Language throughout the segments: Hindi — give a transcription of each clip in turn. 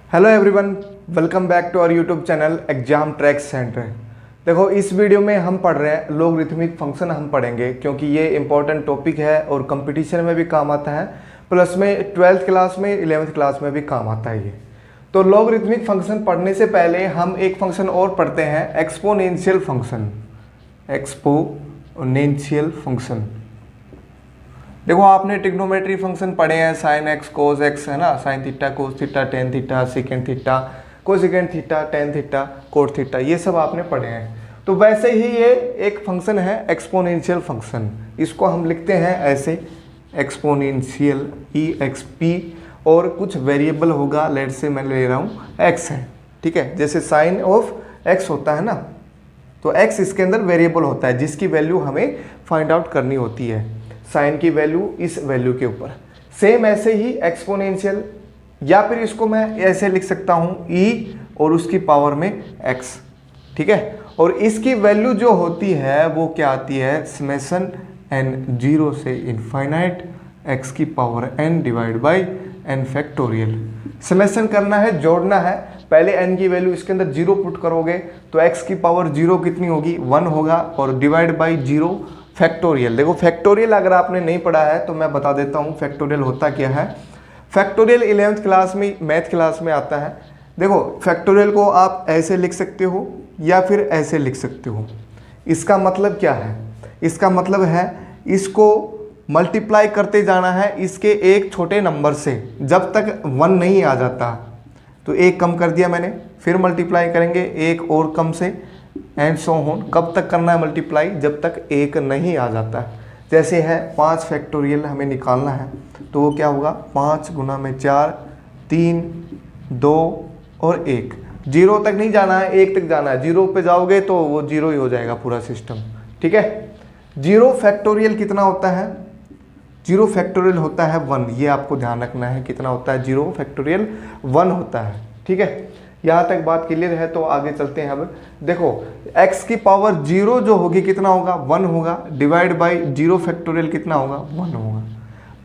Hello everyone, welcome back to our YouTube channel exam track center. देखो, इस वीडियो में हम पढ़ रहे हैं लॉगरिथमिक फंक्शन हम पढ़ेंगे क्योंकि ये इंपॉर्टेंट टॉपिक है और कंपटीशन में भी काम आता है, प्लस में 12th क्लास में 11th क्लास में भी काम आता है ये। तो लॉगरिथमिक फंक्शन पढ़ने से पहले हम एक फंक्शन और पढ़ते हैं, एक्सपोनेंशियल फंक्शन। एक्सपोनेंशियल फंक्शन, देखो आपने ट्रिग्नोमेट्री फंक्शन पढ़े हैं, साइन एक्स कोस एक्स, है ना, sine theta cos theta tan theta second theta cosecant theta tan theta cot theta, ये सब आपने पढ़े हैं। तो वैसे ही ये एक फंक्शन है एक्सपोनेंशियल फंक्शन, इसको हम लिखते हैं ऐसे एक्सपोनेंशियल EXP, और कुछ वेरिएबल होगा, लेट से मैं ले रहा हूँ x है, ठीक है। जैसे साइन ऑफ x होता है ना, तो x इसके अंदर वेरिएबल होता है जिसकी वैल्यू हमें फाइंड आउट करनी होती है, साइन की वैल्यू इस वैल्यू के ऊपर। सेम ऐसे ही एक्सपोनेंशियल, या फिर इसको मैं ऐसे लिख सकता हूँ e और उसकी पावर में x, ठीक है। और इसकी वैल्यू जो होती है वो क्या आती है, समेशन n 0 से इनफाइनाइट x की power n divide by n factorial. Summation करना है, जोड़ना है, पहले n की वैल्यू इसके अंदर 0 पुट करोगे तो x की पावर 0 कितनी होगी, 1 होगा, और डिवाइड बाई 0 फैक्टोरियल। देखो फैक्टोरियल अगर आपने नहीं पढ़ा है तो मैं बता देता हूँ फैक्टोरियल होता क्या है। फैक्टोरियल 11th क्लास में मैथ क्लास में आता है। देखो फैक्टोरियल को आप ऐसे लिख सकते हो या फिर ऐसे लिख सकते हो। इसका मतलब क्या है, इसका मतलब है इसको मल्टीप्लाई करते जाना है इसके एक छोटे नंबर से, जब तक 1 नहीं आ जाता। तो एक कम कर दिया मैंने, फिर मल्टीप्लाई करेंगे एक और कम से, एंड सो ऑन। कब तक करना है मल्टीप्लाई, जब तक 1 नहीं आ जाता। जैसे है 5 फैक्टोरियल हमें निकालना है, तो वो क्या होगा, 5 गुना में 4, 3, 2 और 1। 0 तक नहीं जाना है, 1 तक जाना है। 0 पे जाओगे तो वो 0 ही हो जाएगा पूरा सिस्टम, ठीक है। 0 फैक्टोरियल कितना होता है, 0 फैक्टोरियल होता है 1, ये आपको ध्यान रखना है, कितना होता है, 0 फैक्टोरियल 1 होता है, ठीक है। यहाँ तक बात क्लियर है, तो आगे चलते हैं। अब देखो x की पावर 0 जो होगी कितना होगा, 1 होगा, डिवाइड बाई 0 फैक्टोरियल कितना होगा, 1 होगा,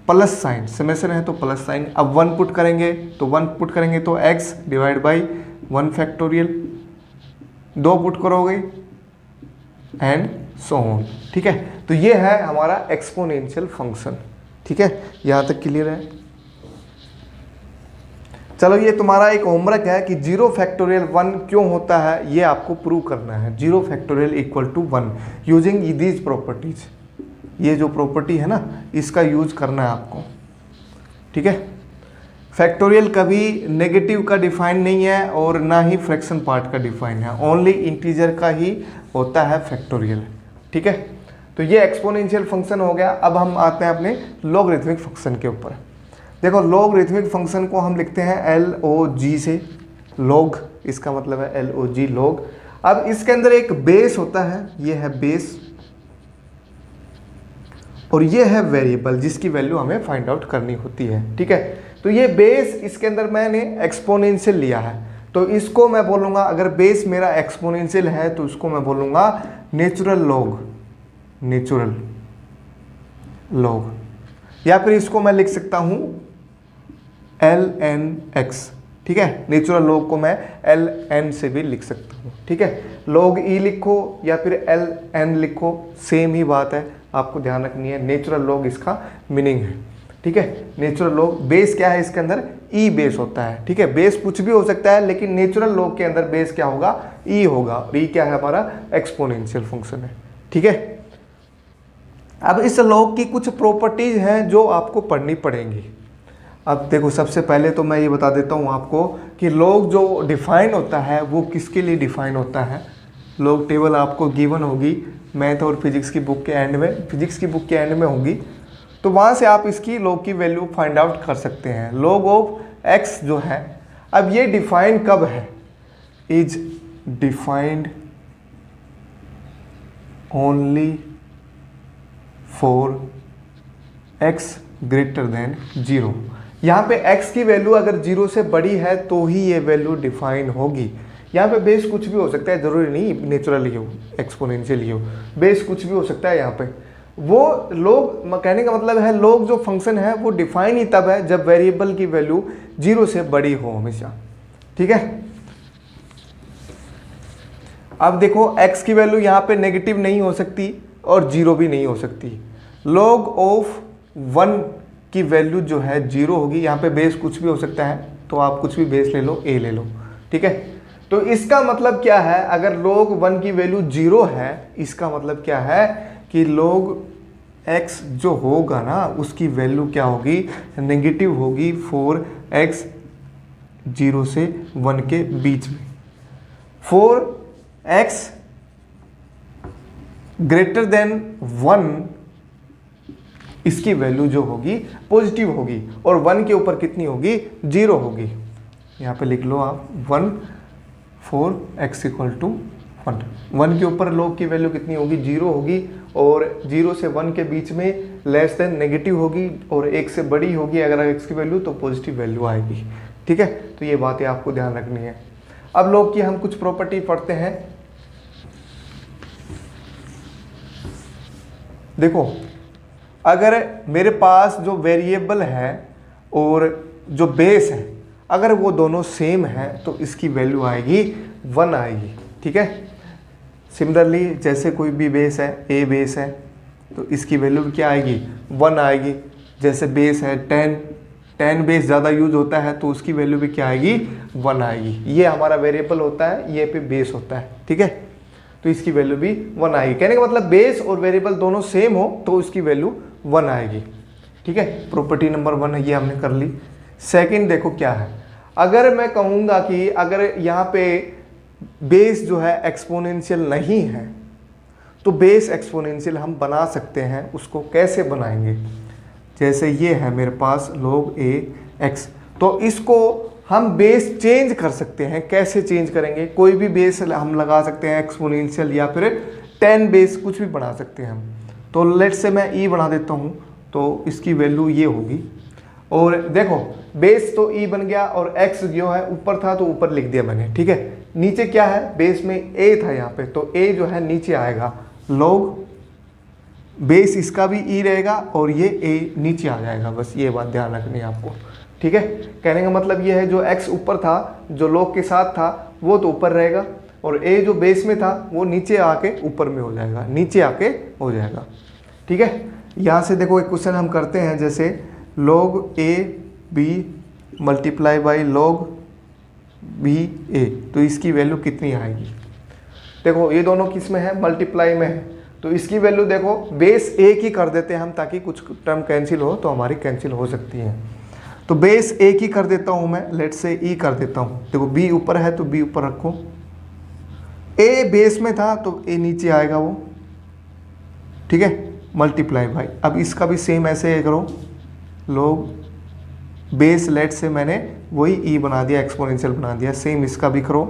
प्लस साइन, समेशन है तो प्लस साइन। अब 1 पुट करेंगे तो 1 पुट करेंगे तो x divide by 1 factorial, 2 put करोगे एंड सो ऑन, ठीक है। तो ये है हमारा एक्सपोनेंशियल फंक्शन, ठीक है। यहाँ तक क्लियर है। चलो ये तुम्हारा एक होमवर्क है कि 0 फैक्टोरियल 1 क्यों होता है, ये आपको प्रूव करना है। 0 factorial equal to 1 using these properties, ये जो प्रॉपर्टी है ना इसका यूज करना है आपको, ठीक है। फैक्टोरियल कभी नेगेटिव का डिफाइन नहीं है और ना ही फ्रैक्शन पार्ट का डिफाइन है, ओनली इंटीजर का ही होता है फैक्टोरियल, ठीक है। तो ये एक्सपोनेंशियल फंक्शन हो गया। अब हम आते हैं अपने लॉगरिथमिक फंक्शन के ऊपर। देखो लॉगरिथमिक फंक्शन को हम लिखते हैं LOG से, लॉग इसका मतलब है LOG, लॉग। अब इसके अंदर एक बेस होता है, ये है बेस, और ये है वेरिएबल जिसकी वैल्यू हमें फाइंड आउट करनी होती है, ठीक है। तो ये बेस, इसके अंदर मैंने एक्सपोनेंशियल लिया है, तो इसको मैं बोलूँगा, अगर बेस मेरा एक्सपोनेंशियल है तो उसको मैं बोलूँगा नेचुरल लॉग, नेचुरल लॉग, या फिर इसको मैं लिख सकता हूँ ln(x), ठीक है। नेचुरल लॉग को मैं ln से भी लिख सकता हूँ, ठीक है। log e लिखो या फिर ln लिखो, सेम ही बात है, आपको ध्यान रखनी है। नेचुरल लॉग इसका मीनिंग है, ठीक है। नेचुरल लॉग, बेस क्या है इसके अंदर, e बेस होता है, ठीक है। बेस कुछ भी हो सकता है लेकिन नेचुरल लॉग के अंदर बेस क्या होगा, e होगा, और e क्या है, हमारा एक्सपोनेंशियल फंक्शन है, ठीक है। अब इस लॉग की कुछ प्रॉपर्टीज हैं जो आपको पढ़नी पड़ेंगी। अब देखो सबसे पहले तो मैं ये बता देता हूँ आपको कि लॉग जो डिफाइन होता है वो किसके लिए डिफाइन होता है। लॉग टेबल आपको गिवन होगी मैथ और फिजिक्स की बुक के एंड में, फिजिक्स की बुक के एंड में होगी, तो वहाँ से आप इसकी लॉग की वैल्यू फाइंड आउट कर सकते हैं। लॉग ऑफ x जो है, अब ये डिफाइन कब है, is defined only for x greater than 0। यहाँ पे x की वैल्यू अगर 0 से बड़ी है तो ही ये वैल्यू डिफाइन होगी। यहाँ पे बेस कुछ भी हो सकता है, ज़रूरी नहीं नेचुरल ही हो, एक्सपोनेंशियल ही हो, बेस कुछ भी हो सकता है यहाँ पे। वो लॉग कहने का मतलब है लॉग जो फंक्शन है वो डिफाइन ही तब है जब वेरिएबल की वैल्यू 0 से बड़ी हो हमेशा, ठीक है। अब देखो x की वैल्यू यहाँ पे नेगेटिव नहीं हो सकती और जीरो भी नहीं हो सकती। log ऑफ 1 की वैल्यू जो है जीरो होगी। यहाँ पे बेस कुछ भी हो सकता है, तो आप कुछ भी बेस ले लो, a ले लो, ठीक है। तो इसका मतलब क्या है, अगर log 1 की वैल्यू जीरो है, इसका मतलब क्या है कि log x जो होगा ना उसकी वैल्यू क्या होगी, नेगेटिव होगी फॉर x 0 से 1 के बीच में। फॉर x ग्रेटर देन 1 इसकी वैल्यू जो होगी पॉजिटिव होगी, और 1 के ऊपर कितनी होगी, 0 होगी। यहाँ पे लिख लो आप 1 फॉर x इक्वल टू 1। 1 के ऊपर log की वैल्यू कितनी होगी, 0 होगी, और 0 से 1 के बीच में लेस देन नेगेटिव होगी, और 1 से बड़ी होगी अगर x की वैल्यू, तो पॉजिटिव वैल्यू आएगी, ठीक है। तो ये बातें आपको ध्यान रखनी है। अब log की हम कुछ प्रॉपर्टी पढ़ते हैं। देखो, अगर मेरे पास जो वेरिएबल है और जो बेस है, अगर वो दोनों सेम है तो इसकी वैल्यू आएगी 1 आएगी, ठीक है। सिमिलरली जैसे कोई भी बेस है, a बेस है, तो इसकी वैल्यू क्या आएगी, 1 आएगी। जैसे बेस है 10 बेस ज़्यादा यूज होता है तो उसकी वैल्यू भी क्या आएगी, 1 आएगी। ये हमारा वेरिएबल होता है, ये पे बेस होता है, ठीक है। तो इसकी वैल्यू भी 1 आएगी। कहने का मतलब बेस और वेरिएबल दोनों सेम हो तो इसकी वैल्यू 1 आएगी, ठीक है। प्रॉपर्टी नंबर 1 है, ये हमने कर ली। सेकंड देखो क्या है, अगर मैं कहूँगा कि अगर यहाँ पे बेस जो है एक्सपोनेंशियल नहीं है, तो बेस एक्सपोनेंशियल हम बना सकते हैं। उसको कैसे बनाएंगे, जैसे ये है मेरे पास log a x, तो इसको हम बेस चेंज कर सकते हैं। कैसे चेंज करेंगे, कोई भी बेस हम लगा सकते हैं एक्सपोनेंशियल, या फिर 10 बेस कुछ भी बना सकते हैं हम। तो लेट से मैं e बना देता हूँ, तो इसकी वैल्यू ये होगी। और देखो बेस तो e बन गया, और x जो है ऊपर था तो ऊपर लिख दिया मैंने, ठीक है। नीचे क्या है, बेस में a था यहाँ पे, तो a जो है नीचे आएगा। log बेस इसका भी e रहेगा और ये a नीचे आ जाएगा। बस ये बात ध्यान रखनी है आपको, ठीक है। कहने का मतलब ये है, जो x ऊपर था, जो log के साथ था, वो तो ऊपर रहेगा, और a जो बेस में था वो नीचे आके ऊपर में हो जाएगा, नीचे आके हो जाएगा, ठीक है। यहाँ से देखो एक क्वेश्चन हम करते हैं, जैसे log a b multiply by log b a, तो इसकी वैल्यू कितनी आएगी। देखो ये दोनों किस में है, मल्टीप्लाई में है, तो इसकी वैल्यू देखो बेस एक ही कर देते हैं हम, ताकि कुछ टर्म कैंसिल हो तो हमारी कैंसिल हो सकती है। तो बेस एक ही कर देता हूँ मैं, लेट से ई कर देता हूँ। देखो बी ऊपर है तो बी ऊपर रखो, ए बेस में था तो ए नीचे आएगा वो, ठीक है, मल्टीप्लाई बाई। अब इसका भी सेम ऐसे करो, log बेस लेट से मैंने वही ई बना दिया, एक्सपोनेंशियल बना दिया, सेम इसका भी करो।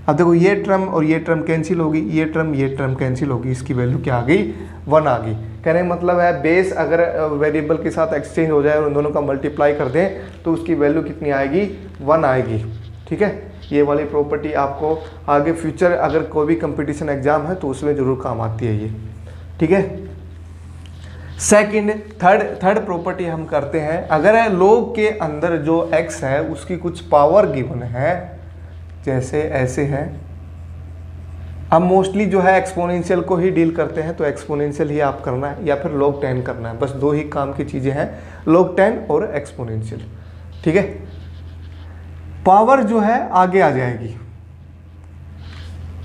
अब देखो ये टर्म और ये टर्म कैंसिल होगी, ये टर्म कैंसिल होगी, इसकी वैल्यू क्या आ गई, 1 आ गई। कहने का मतलब है बेस अगर वेरिएबल के साथ एक्सचेंज हो जाए और उन दोनों का मल्टीप्लाई कर दें तो उसकी वैल्यू कितनी आएगी, 1 आएगी, ठीक है। ये वाली प्रॉपर्टी आपको आगे फ्यूचर अगर कोई भी कंपटीशन एग्जाम है तो उसमें जरूर काम आती है ये, ठीक है। सेकंड थर्ड प्रॉपर्टी हम करते हैं, अगर log के अंदर जो x है उसकी कुछ पावर गिवन है, जैसे ऐसे है। हम मोस्टली जो है एक्सपोनेंशियल को ही डील करते हैं, तो एक्सपोनेंशियल ही आप करना है या फिर log 10 करना है। बस दो ही काम की चीज़ें हैं, log 10 और एक्सपोनेंशियल, ठीक है। पावर जो है आगे आ जाएगी,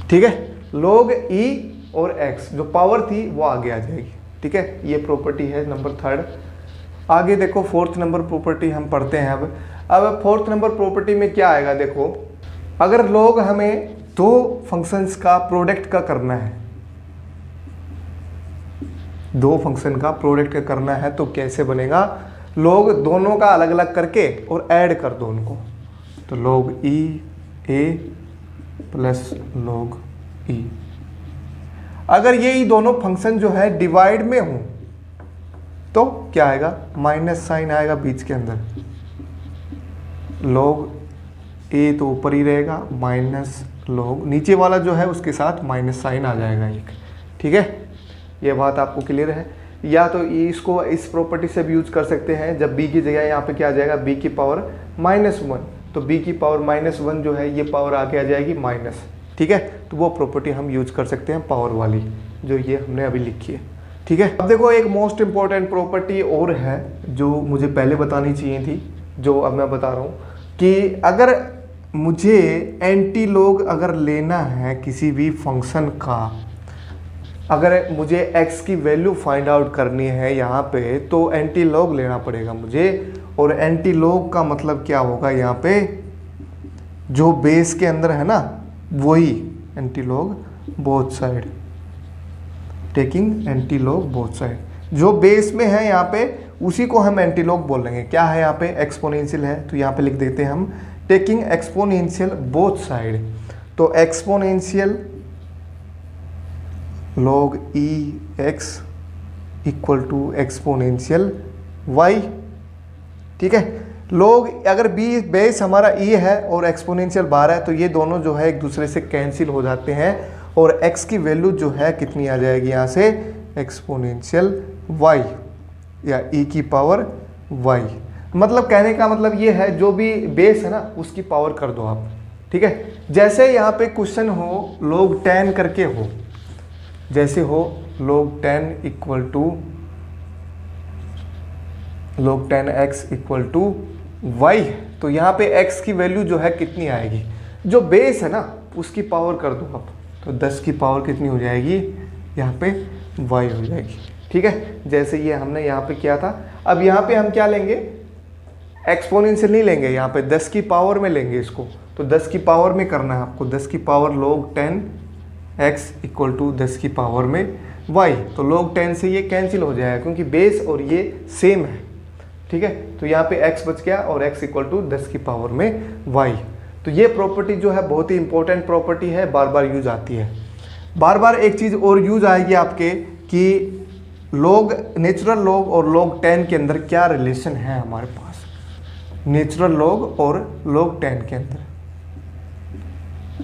ठीक है। log e और x जो पावर थी वो आगे आ जाएगी, ठीक है। ये प्रॉपर्टी है नंबर 3। आगे देखो 4th नंबर प्रॉपर्टी हम पढ़ते हैं। अब 4th नंबर प्रॉपर्टी में क्या आएगा, देखो अगर log हमें दो फंक्शंस का प्रोडक्ट का करना है, दो फंक्शन का प्रोडक्ट का करना है तो कैसे बनेगा, log दोनों का अलग अलग करके और ऐड कर दो उनको, तो log e a plus log e। अगर ये दोनों फंक्शन जो है डिवाइड में हो तो क्या आएगा, माइनस साइन आएगा बीच के अंदर, log a तो ऊपर ही रहेगा, माइनस log नीचे वाला जो है उसके साथ माइनस साइन आ जाएगा एक, ठीक है। ये बात आपको क्लियर है। या तो इसको इस प्रॉपर्टी से भी यूज कर सकते हैं, जब b की जगह यहाँ पे क्या आ जाएगा b की पावर -1, तो b की पावर -1 जो है ये पावर आके आ जाएगी माइनस, ठीक है। तो वो प्रॉपर्टी हम यूज कर सकते हैं पावर वाली, जो ये हमने अभी लिखी है, ठीक है। अब देखो एक मोस्ट इंपॉर्टेंट प्रॉपर्टी और है जो मुझे पहले बतानी चाहिए थी, जो अब मैं बता रहा हूँ कि अगर मुझे एंटी लॉग अगर लेना है किसी भी फंक्शन का, अगर मुझे x की वैल्यू फाइंड आउट करनी है यहाँ पे, तो एंटी लॉग लेना पड़ेगा मुझे। और एंटी लॉग का मतलब क्या होगा, यहाँ पे जो बेस के अंदर है ना वही anti log both side, taking anti log both side, जो बेस में है यहाँ पे उसी को हम एंटी लॉग बोलेंगे। क्या है यहाँ पे, एक्सपोनेंशियल है, तो यहाँ पे लिख देते हैं हम टेकिंग एक्सपोनेंशियल बोथ साइड। तो exponential log ex equal to exponential y, ठीक है। log अगर b बेस हमारा e है और एक्सपोनेंशियल बाहर है, तो ये दोनों जो है एक दूसरे से कैंसिल हो जाते हैं और x की वैल्यू जो है कितनी आ जाएगी यहाँ से, एक्सपोनेंशियल y या e की पावर y। मतलब कहने का मतलब ये है जो भी बेस है ना उसकी पावर कर दो आप, ठीक है। जैसे यहाँ पे क्वेश्चन हो log 10 करके हो, जैसे हो log 10 equal to log 10x equal to y, तो यहाँ पे x की वैल्यू जो है कितनी आएगी, जो बेस है ना उसकी पावर कर दो आप, तो 10 की पावर कितनी हो जाएगी, यहाँ पे y हो जाएगी, ठीक है। जैसे ये हमने यहाँ पे किया था। अब यहाँ पे हम क्या लेंगे, एक्सपोनेंशियल नहीं लेंगे, यहाँ पे 10 की पावर में लेंगे इसको, तो 10 की पावर में करना है आपको, 10 की power log 10x equal to 10 की पावर में y, तो log 10 से ये कैंसिल हो जाएगा क्योंकि बेस और ये सेम है, ठीक है। तो यहाँ पे x बच गया और x इक्वल टू 10 की पावर में y। तो ये प्रॉपर्टी जो है बहुत ही इंपॉर्टेंट प्रॉपर्टी है, बार बार यूज आती है। बार बार एक चीज़ और यूज आएगी आपके कि log नेचुरल log और log 10 के अंदर क्या रिलेशन है हमारे पास, नेचुरल log और log 10 के अंदर,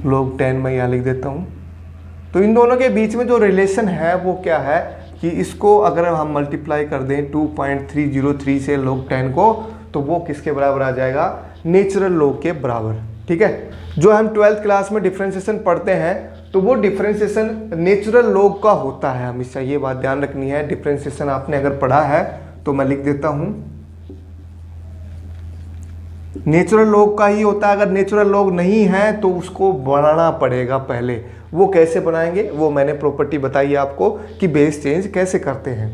log 10 मैं यहाँ लिख देता हूँ। तो इन दोनों के बीच में जो रिलेशन है वो क्या है कि इसको अगर हम मल्टीप्लाई कर दें 2.303 से log 10 को, तो वो किसके बराबर आ जाएगा, नेचुरल log के बराबर, ठीक है। जो हम 12th क्लास में डिफरेंशिएशन पढ़ते हैं तो वो डिफरेंशिएशन नेचुरल log का होता है, हमेशा ये बात ध्यान रखनी है। डिफरेंशिएशन आपने अगर पढ़ा है तो मैं लिख देता हूँ नेचुरल log का ही होता है। अगर नेचुरल log नहीं है तो उसको बनाना पड़ेगा पहले। वो कैसे बनाएंगे, वो मैंने प्रॉपर्टी बताई आपको कि बेस चेंज कैसे करते हैं।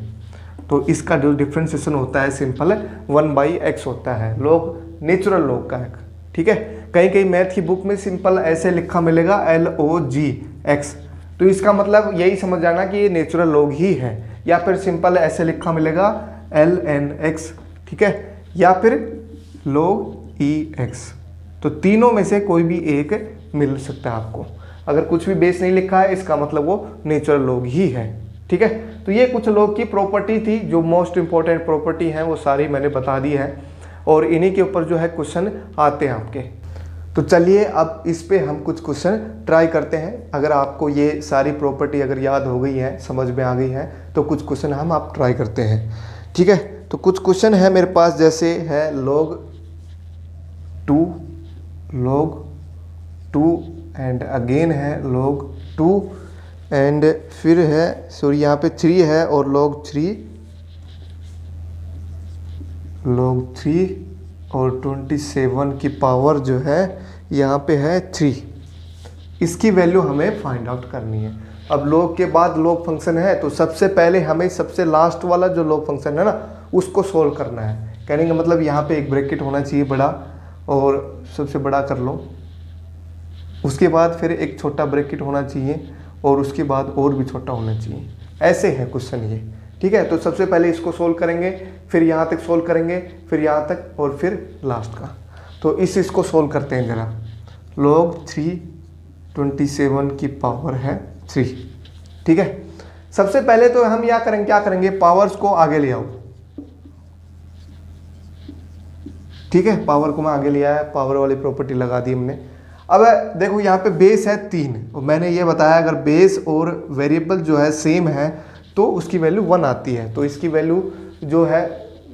तो इसका जो डिफरेंशिएशन होता है सिंपल 1/x होता है, log नेचुरल log का है, ठीक है। कहीं कहीं मैथ की बुक में सिंपल ऐसे लिखा मिलेगा log(x), तो इसका मतलब यही समझ जाना कि ये नेचुरल log ही है, या फिर सिंपल ऐसे लिखा मिलेगा ln(x), ठीक है, या फिर log(ex). तो तीनों में से कोई भी एक मिल सकता है आपको। अगर कुछ भी बेस नहीं लिखा है इसका मतलब वो नेचुरल log ही है, ठीक है। तो ये कुछ log की प्रॉपर्टी थी, जो मोस्ट इंपॉर्टेंट प्रॉपर्टी हैं वो सारी मैंने बता दी है, और इन्हीं के ऊपर जो है क्वेश्चन आते हैं आपके। तो चलिए अब इस पे हम कुछ क्वेश्चन ट्राई करते हैं। अगर आपको ये सारी प्रॉपर्टी अगर याद हो गई है, समझ में आ गई है, तो कुछ क्वेश्चन हम आप ट्राई करते हैं, ठीक है। तो कुछ क्वेश्चन है मेरे पास, जैसे है log 2 एंड अगेन है log 2 एंड फिर है सॉरी यहाँ पे 3 है और log 3 और 27 की पावर जो है यहाँ पे है 3। इसकी वैल्यू हमें फाइंड आउट करनी है। अब log के बाद log फंक्शन है, तो सबसे पहले हमें सबसे लास्ट वाला जो log फंक्शन है ना उसको सोल्व करना है। कहने का मतलब यहाँ पे एक ब्रैकेट होना चाहिए बड़ा, और सबसे बड़ा कर लो, उसके बाद फिर एक छोटा ब्रैकेट होना चाहिए, और उसके बाद और भी छोटा होना चाहिए। ऐसे है क्वेश्चन ये, ठीक है। तो सबसे पहले इसको सोल्व करेंगे, फिर यहाँ तक सोल्व करेंगे, फिर यहाँ तक, और फिर लास्ट का। तो इसको सोल्व करते हैं ज़रा। log 3 27 की पावर है 3, ठीक है। सबसे पहले तो हम क्या करेंगे, पावर्स को आगे ले आओ, ठीक है। पावर को मैं आगे लिया है, पावर वाली प्रॉपर्टी लगा दी हमने। अब देखो यहाँ पे बेस है 3, और मैंने ये बताया अगर बेस और वेरिएबल जो है सेम है तो उसकी वैल्यू 1 आती है। तो इसकी वैल्यू जो है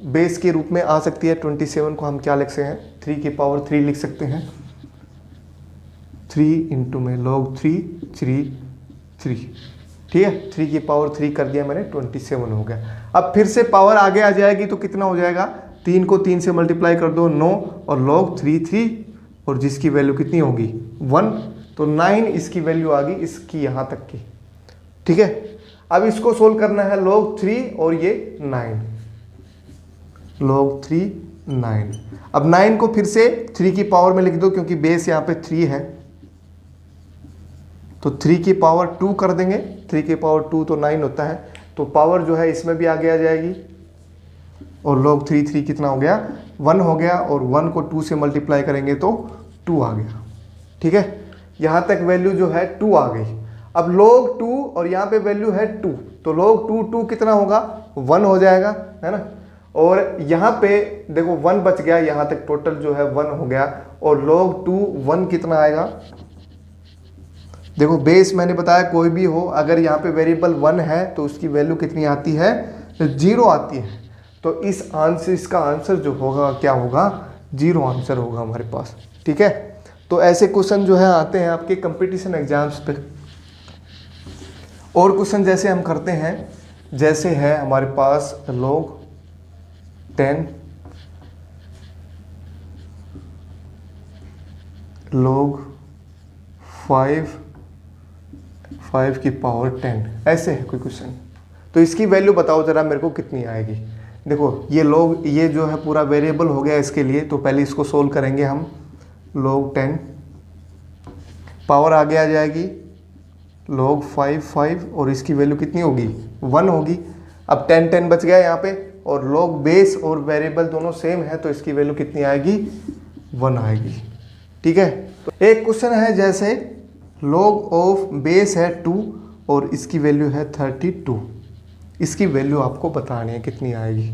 बेस के रूप में आ सकती है। 27 को हम क्या लिख सकते हैं, 3 की पावर 3 लिख सकते हैं। 3 इंटू में log 3 3 3, ठीक है, 3 की पावर 3 कर दिया मैंने, 27 हो गया। अब फिर से पावर आगे आ जाएगी तो कितना हो जाएगा, 3 को 3 से मल्टीप्लाई कर दो 9 और log 3 3 और जिसकी वैल्यू कितनी होगी 1, तो 9 इसकी वैल्यू आ गई इसकी यहाँ तक की, ठीक है। अब इसको सोल्व करना है log 3 और ये 9, log 3 9। अब 9 को फिर से 3 की पावर में लिख दो क्योंकि बेस यहाँ पे 3 है, तो 3 की पावर 2 कर देंगे। 3 की पावर 2 तो 9 होता है, तो पावर जो है इसमें भी आगे आ जाएगी और log 3 3 कितना हो गया 1 हो गया, और 1 को 2 से मल्टीप्लाई करेंगे तो 2 आ गया, ठीक है। यहाँ तक वैल्यू जो है 2 आ गई। अब log 2 और यहाँ पे वैल्यू है 2, तो log 2 2 कितना होगा 1 हो जाएगा, है ना। और यहाँ पे देखो 1 बच गया, यहाँ तक टोटल जो है 1 हो गया, और log 2 1 कितना आएगा, देखो बेस मैंने बताया कोई भी हो, अगर यहाँ पे वेरिएबल 1 है तो उसकी वैल्यू कितनी आती है 0 आती है। तो इसका आंसर जो होगा क्या होगा 0 आंसर होगा हमारे पास, ठीक है। तो ऐसे क्वेश्चन जो है आते हैं आपके कंपटीशन एग्जाम्स पे। और क्वेश्चन जैसे हम करते हैं, जैसे है हमारे पास log 10 log 5 की पावर 10, ऐसे है कोई क्वेश्चन। तो इसकी वैल्यू बताओ जरा मेरे को कितनी आएगी। देखो ये जो है पूरा वेरिएबल हो गया इसके लिए, तो पहले इसको सोल्व करेंगे हम। log 10 पावर आगे आ जाएगी log 5 और इसकी वैल्यू कितनी होगी 1 होगी। अब 10 10 बच गया यहाँ पे, और log बेस और वेरिएबल दोनों सेम है, तो इसकी वैल्यू कितनी आएगी 1 आएगी, ठीक है। तो एक क्वेश्चन है जैसे log ऑफ बेस है 2 और इसकी वैल्यू है 32, इसकी वैल्यू आपको बतानी है कितनी आएगी,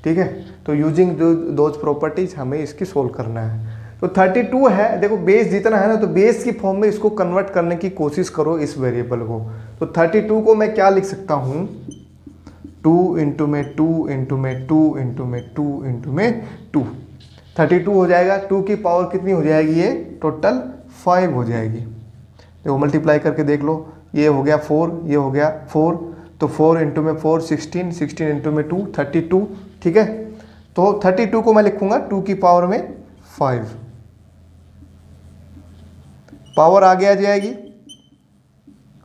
ठीक है। तो यूजिंग दोज प्रॉपर्टीज हमें इसकी सोल्व करना है। तो 32 है, देखो बेस जितना है ना, तो बेस की फॉर्म में इसको कन्वर्ट करने की कोशिश करो इस वेरिएबल को। तो 32 को मैं क्या लिख सकता हूँ, 2 इंटू में 2 इंटू में 2 इंटू में 2 इंटू में 2, 32 हो जाएगा। 2 की पावर कितनी हो जाएगी, ये टोटल 5 हो जाएगी। देखो मल्टीप्लाई करके देख लो, ये हो गया 4, ये हो गया 4, तो 4 इंटू में 4 16, 16 इंटू में 2 32, ठीक है। तो 32 को मैं लिखूंगा 2 की पावर में 5, पावर आगे आ जाएगी।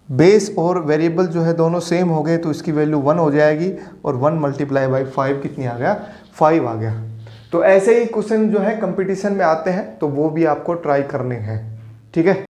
बेस और वेरिएबल जो है दोनों सेम हो गए, तो इसकी वैल्यू 1 हो जाएगी, और 1 मल्टीप्लाई बाई 5 कितनी आ गया 5 आ गया। तो ऐसे ही क्वेश्चन जो है कंपटीशन में आते हैं, तो वो भी आपको ट्राई करने हैं, ठीक है।